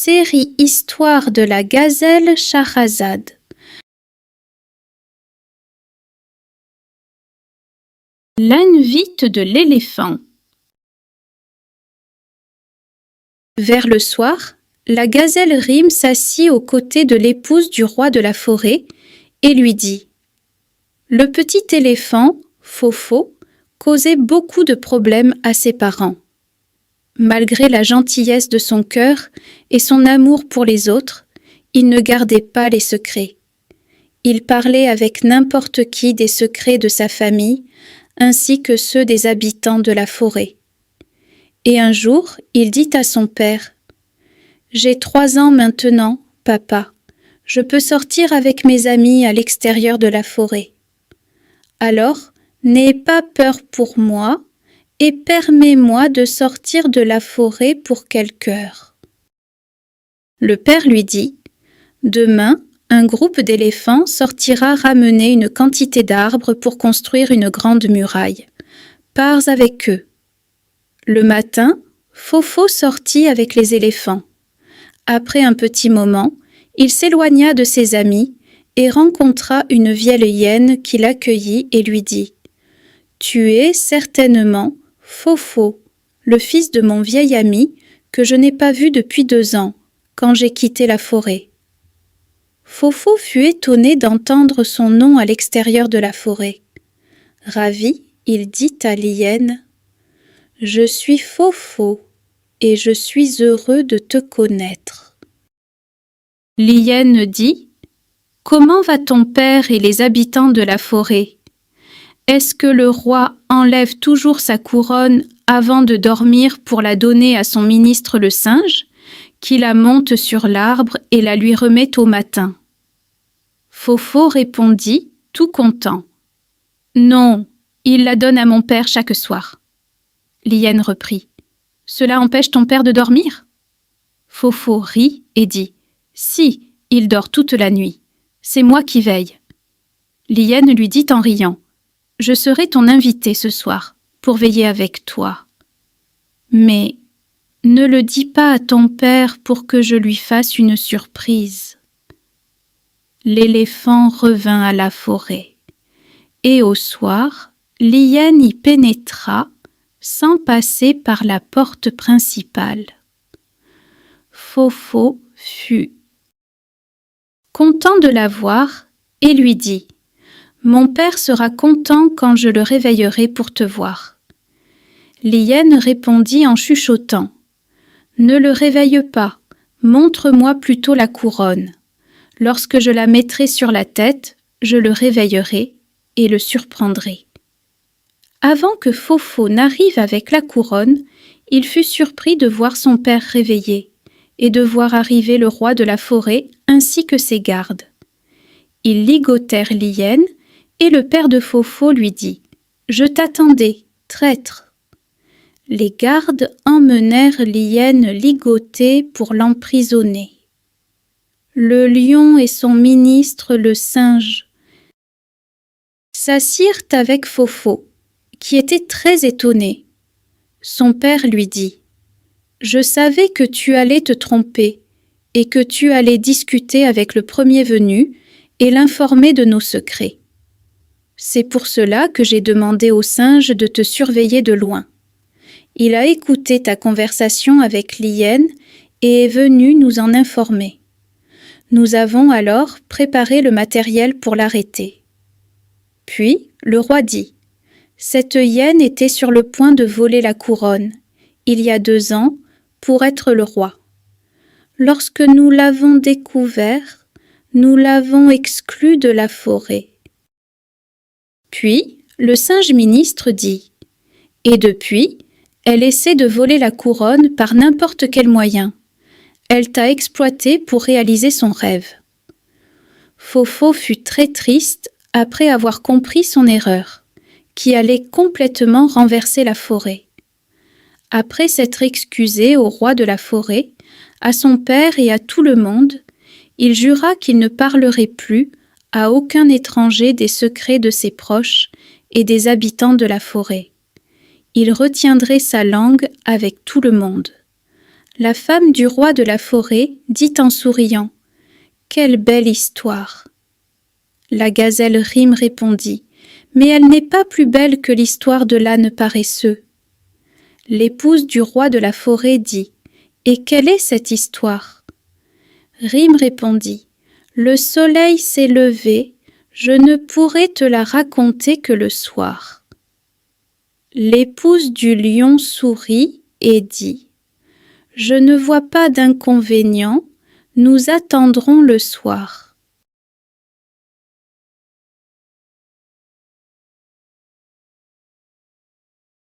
Série Histoire de la gazelle Shahrazad. L'invite de l'éléphant. Vers le soir, la gazelle Rime s'assit aux côtés de l'épouse du roi de la forêt et lui dit: Le petit éléphant, Fofo, causait beaucoup de problèmes à ses parents. Malgré la gentillesse de son cœur et son amour pour les autres, il ne gardait pas les secrets. Il parlait avec n'importe qui des secrets de sa famille, ainsi que ceux des habitants de la forêt. Et un jour, il dit à son père: « J'ai 3 ans maintenant, papa. Je peux sortir avec mes amis à l'extérieur de la forêt. Alors, n'aie pas peur pour moi, et permets-moi de sortir de la forêt pour quelque heure. » Le père lui dit: « Demain, un groupe d'éléphants sortira ramener une quantité d'arbres pour construire une grande muraille. Pars avec eux. » Le matin, Fofo sortit avec les éléphants. Après un petit moment, il s'éloigna de ses amis et rencontra une vieille hyène qui l'accueillit et lui dit: « Tu es certainement Fofo, le fils de mon vieil ami que je n'ai pas vu depuis 2 ans, quand j'ai quitté la forêt. » Fofo fut étonné d'entendre son nom à l'extérieur de la forêt. Ravi, il dit à l'hyène: « Je suis Fofo et je suis heureux de te connaître. » L'hyène dit: « Comment va ton père et les habitants de la forêt? Est-ce que le roi enlève toujours sa couronne avant de dormir pour la donner à son ministre le singe, qui la monte sur l'arbre et la lui remet au matin? » Fofo répondit, tout content: « Non, il la donne à mon père chaque soir. » L'hyène reprit: « Cela empêche ton père de dormir? » Fofo rit et dit: « Si, il dort toute la nuit. C'est moi qui veille. » L'hyène lui dit en riant: « Je serai ton invité ce soir, pour veiller avec toi. Mais ne le dis pas à ton père pour que je lui fasse une surprise. » L'éléphant revint à la forêt, et au soir, l'hyène y pénétra sans passer par la porte principale. Fofo fut content de la voir et lui dit: « Mon père sera content quand je le réveillerai pour te voir. » L'hyène répondit en chuchotant: « Ne le réveille pas, montre-moi plutôt la couronne. Lorsque je la mettrai sur la tête, je le réveillerai et le surprendrai. » Avant que Fofo n'arrive avec la couronne, il fut surpris de voir son père réveillé et de voir arriver le roi de la forêt ainsi que ses gardes. Ils ligotèrent l'hyène et le père de Fofo lui dit: « Je t'attendais, traître. » Les gardes emmenèrent l'hyène ligotée pour l'emprisonner. Le lion et son ministre le singe s'assirent avec Fofo, qui était très étonné. Son père lui dit: « Je savais que tu allais te tromper et que tu allais discuter avec le premier venu et l'informer de nos secrets. C'est pour cela que j'ai demandé au singe de te surveiller de loin. Il a écouté ta conversation avec l'hyène et est venu nous en informer. Nous avons alors préparé le matériel pour l'arrêter. » Puis le roi dit: « Cette hyène était sur le point de voler la couronne, il y a 2 ans, pour être le roi. Lorsque nous l'avons découvert, nous l'avons exclue de la forêt. » Puis le singe ministre dit: « Et depuis, elle essaie de voler la couronne par n'importe quel moyen. Elle t'a exploité pour réaliser son rêve. » Fofo fut très triste après avoir compris son erreur, qui allait complètement renverser la forêt. Après s'être excusé au roi de la forêt, à son père et à tout le monde, il jura qu'il ne parlerait plus à aucun étranger des secrets de ses proches et des habitants de la forêt. Il retiendrait sa langue avec tout le monde. La femme du roi de la forêt dit en souriant : « Quelle belle histoire !» La gazelle Rime répondit : « Mais elle n'est pas plus belle que l'histoire de l'âne paresseux. » L'épouse du roi de la forêt dit : « Et quelle est cette histoire ?» Rime répondit : « Le soleil s'est levé, je ne pourrai te la raconter que le soir. » L'épouse du lion sourit et dit : « Je ne vois pas d'inconvénient, nous attendrons le soir. »